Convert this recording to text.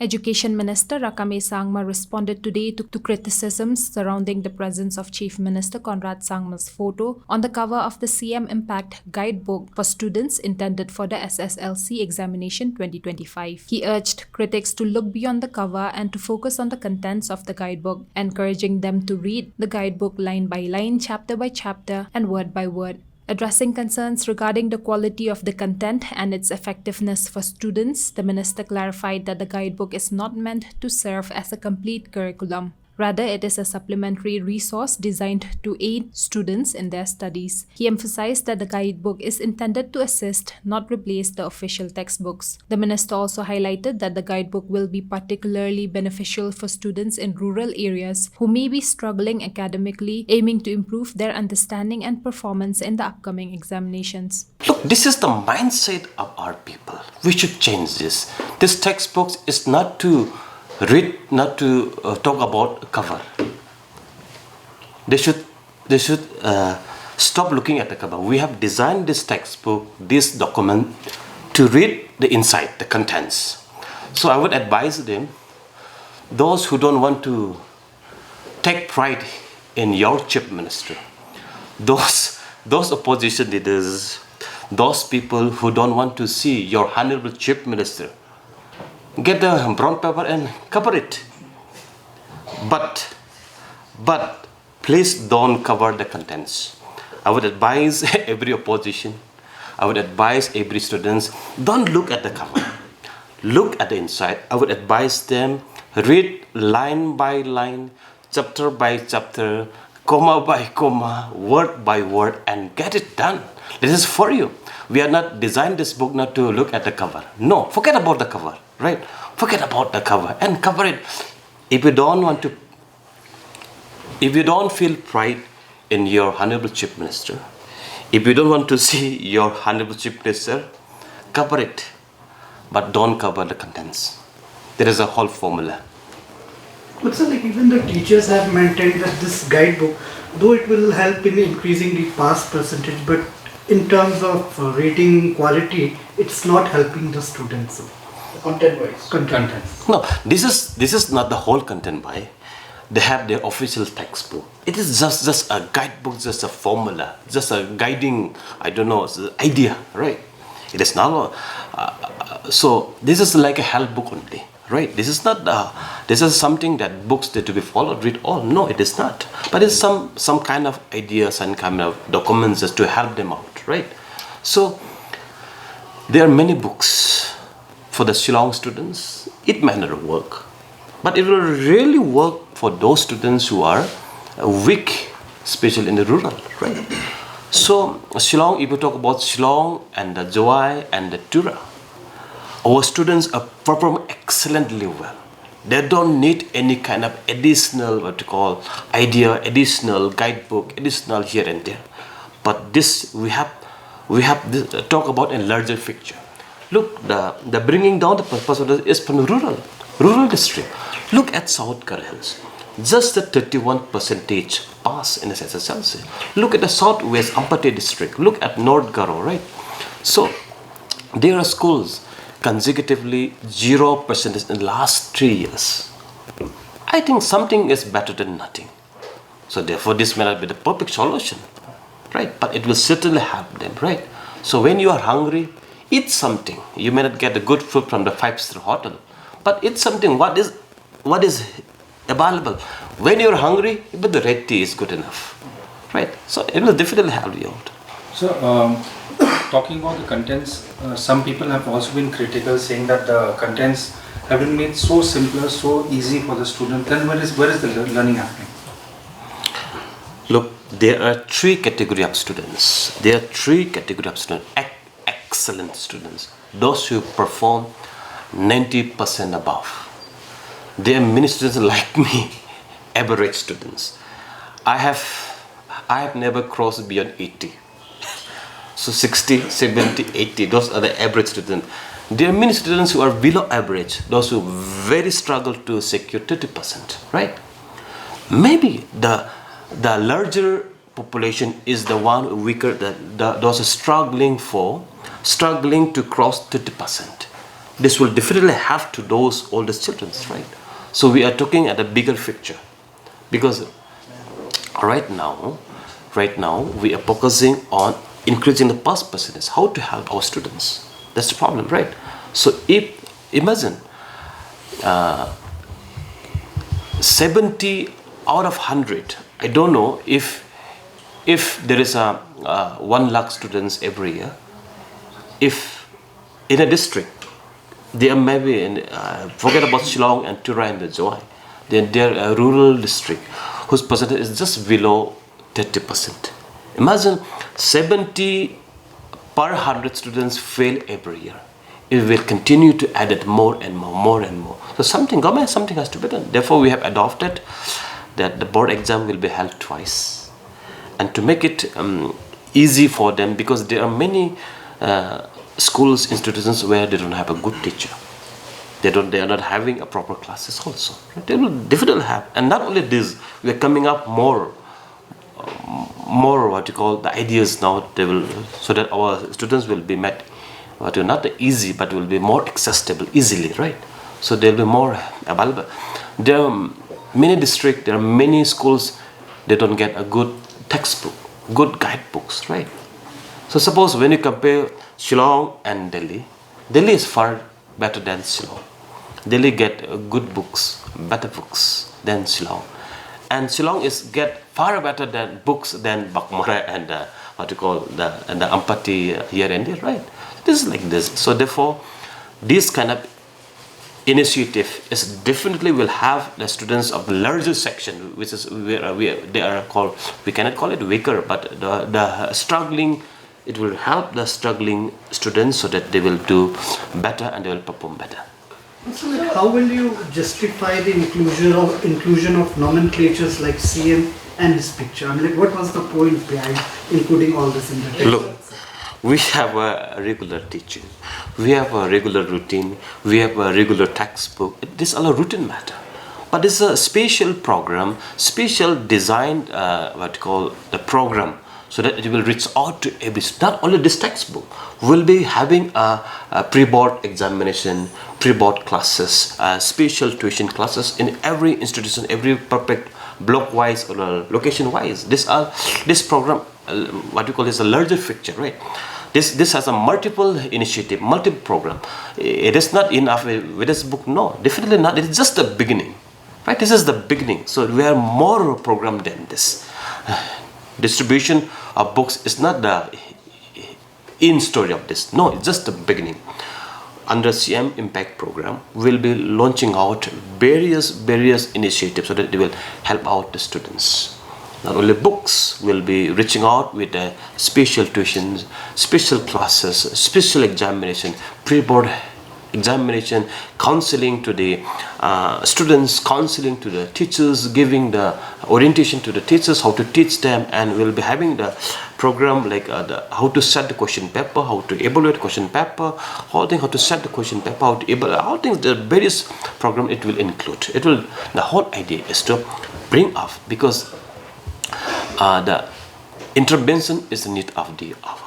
Education Minister Rakkam Sangma responded today to criticisms surrounding the presence of Chief Minister Conrad Sangma's photo on the cover of the CM Impact Guidebook for students intended for the SSLC examination 2025. He urged critics to look beyond the cover and to focus on the contents of the guidebook, encouraging them to read the guidebook line by line, chapter by chapter, and word by word. Addressing concerns regarding the quality of the content and its effectiveness for students, the minister clarified that the guidebook is not meant to serve as a complete curriculum. Rather, it is a supplementary resource designed to aid students in their studies. He emphasized that the guidebook is intended to assist, not replace the official textbooks. The minister also highlighted that the guidebook will be particularly beneficial for students in rural areas who may be struggling academically, aiming to improve their understanding and performance in the upcoming examinations. Look, this is the mindset of our people. We should change this. This textbook is not to read, not to talk about cover. They should stop looking at the cover. We have designed this textbook, this document, to read the inside, the contents. So I would advise them, those who don't want to take pride in your chief minister, those opposition leaders, those people who don't want to see your honorable chief minister, get the brown paper and cover it. But please don't cover the contents. I would advise every opposition, I would advise every students, don't look at the cover. Look at the inside. I would advise them, read line by line, chapter by chapter, comma by comma, word by word, and get it done. This is for you. We are not designed this book not to look at the cover. No, forget about the cover, right? Forget about the cover and cover it. If you don't feel pride in your honorable chief minister, if you don't want to see your honorable chief minister, cover it, but don't cover the contents. There is a whole formula. But sir, like even the teachers have maintained that this guidebook, though it will help in increasing the pass percentage, but in terms of rating quality, it's not helping the students. Content-wise. Content. No, this is not the whole content by. They have their official textbook. It is just a guidebook, just a formula, just a guiding, I don't know, idea, right? It is not. So this is like a help book only, right? This is not. This is something that books that to be followed, read all. No, it is not. But it's some kind of ideas and kind of documents just to help them out, right? So there are many books for the Shillong students. It may not work, but it will really work for those students who are weak, especially in the rural, right? So Shillong, if you talk about Shillong and the Joy and the Tura, our students are performing excellently well. They don't need any kind of additional, what you call, idea, additional guidebook, additional here and there. But this we have this, talk about a larger picture. Look, the bringing down the purpose of this is from rural district. Look at South Karels. Just the 31% pass in SSLC. Look at the Southwest Ampati district. Look at North Garo, right? So there are schools consecutively 0% in the last 3 years. I think something is better than nothing. So therefore this may not be the perfect solution, right? But it will certainly help them, right? So when you are hungry, eat something. You may not get the good food from the 5-star hotel, but eat something. What is available? When you're hungry, even the red tea is good enough, right? So it will definitely help you out. So talking about the contents, some people have also been critical, saying that the contents have been made so simpler, so easy for the student. Then where is the learning happening? Look, there are 3 categories of students. There are 3 categories of students. Excellent students, those who perform 90% above. There are many students like me, average students. I have never crossed beyond 80. So 60, 70, 80, those are the average students. There are many students who are below average, those who very struggle to secure 30%, right? Maybe the larger population is the one weaker, those struggling to cross 30%. this will definitely have to those oldest children, right? So we are talking at a bigger picture, because right now we are focusing on increasing the pass percentage, how to help our students. That's the problem, right? So if imagine 70 out of 100, I don't know if there is a 1 lakh students every year, if in a district there may be in, forget about Shillong and Tura and the Joy, they're a rural district whose percentage is just below 30%. Imagine 70 per 100 students fail every year. It will continue to add it more and more and more. So government something has to be done. Therefore, we have adopted that the board exam will be held twice, and to make it easy for them, because there are many schools, institutions where they don't have a good teacher. They are not having a proper classes also. Right? They will definitely have, and not only this, we are coming up more what you call the ideas now. They will, so that our students will be met. Not easy, but will be more accessible easily, right? So they'll be more available. There are many districts, there are many schools, they don't get a good textbook, good guidebooks, right? So suppose when you compare Shillong and Delhi is far better than Shillong. Delhi get good books, better books than Shillong, and Shillong is get far better than books than Bakmara and the Ampati here and there, right? This is like this. So therefore, this kind of initiative is definitely will have the students of the larger section, which is where they are called, we cannot call it weaker, but the struggling, it will help the struggling students so that they will do better and they will perform better. So like, how will you justify the inclusion of nomenclatures like CM and this picture? I mean, like, what was the point behind including all this in the text? Look, we have a regular teaching, we have a regular routine, we have a regular textbook. This is all a routine matter. But it's a special program, special designed, what you call the program, so that it will reach out to every, not only this textbook. We'll be having a pre-board examination, pre-board classes, special tuition classes in every institution, every perfect block-wise or location-wise. This program, what we call is a larger picture, right? This has a multiple initiative, multiple program. It is not enough with this book, no, definitely not. It's just the beginning, right? This is the beginning. So we have more program than this. Distribution of books is not the in story of this. No, it's just the beginning. Under CM Impact Program, we'll be launching out various initiatives so that they will help out the students. Not only books, we'll be reaching out with special tuitions, special classes, special examination, pre-board examination, counseling to the students, counseling to the teachers, giving the orientation to the teachers, how to teach them, and we'll be having the program like how to set the question paper, how to evaluate question paper, how to set the question paper, how to evaluate, how things, the various program it will include. The whole idea is to bring up, because the intervention is the need of the hour.